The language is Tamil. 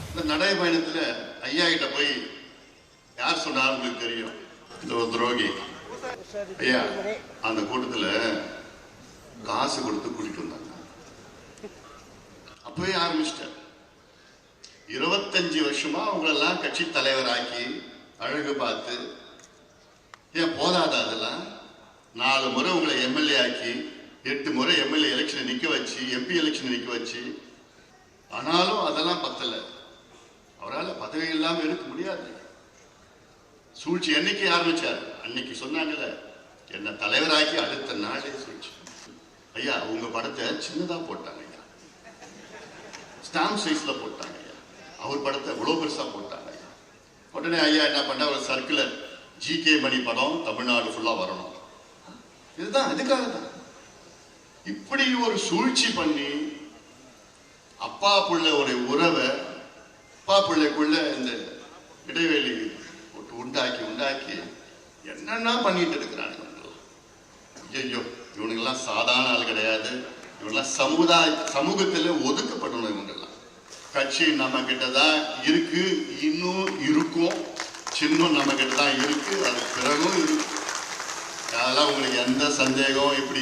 இந்த நடைபயணத்துல ஐயா கிட்ட போய் யார் சொன்னார் உங்களுக்கு தெரியும், இந்த ஒரு துரோகி ஐயா அந்த கூட்டத்துல காசு கொடுத்து கூட்டிட்டு வந்தாங்க. அப்பவே ஆரம்பிச்சிட்டார். 25 வருஷமா அவங்களெல்லாம் கட்சி தலைவராக்கி அழகு பார்த்து, ஏன் போதாதா அதெல்லாம்? 4 முறை உங்களை எம்எல்ஏ ஆக்கி 8 முறை எம்எல்ஏ எலெக்ஷன் நிக்க வச்சு, எம்பி எலெக்ஷன் நிக்க வச்சு, ஆனாலும் அதெல்லாம் பத்தல. அவரால் பதவி இல்லாம இருக்க முடியாது. சூழ்ச்சி என்னைக்கு ஆரம்பிச்சார்? அன்னைக்கு சொன்னாங்கல்ல, என்ன தலைவராக்கி அடுத்த நாளே சூழ்ச்சி. ஐயா உங்க படத்தை சின்னதா போட்டாங்க ஐயா, ஸ்டாம்ப் சைஸ்ல போட்டாங்க ஐயா. அவர் படத்தை இவ்வளவு பெருசா போட்டாங்க ஐயா. உடனே ஐயா என்ன பண்ண, ஒரு சர்க்குலர், ஜிகே மணி படம் தமிழ்நாடு ஃபுல்லா வரணும். இதுதான் இதுக்காக தான் இப்படி ஒரு சூழ்ச்சி பண்ணி அப்பா புள்ள ஒரு உறவை, அப்பா பிள்ளைக்குள்ள இந்த இடைவெளி உண்டாக்கி உண்டாக்கி என்னன்னா பண்ணிட்டு இருக்கிறாங்க. ஐயோ இவனுங்கெல்லாம் சாதாரண ஆள் கிடையாது, இவங்கெல்லாம் சமூகத்தில் ஒதுக்கப்படணும். இவங்கெல்லாம் கட்சி நம்ம கிட்டதான் இருக்கு, இன்னும் இருக்கும், சின்னம் நம்ம கிட்டதான் இருக்கு, அது பிறகும் இருக்கு. அதெல்லாம் உங்களுக்கு எந்த சந்தேகம் இப்படி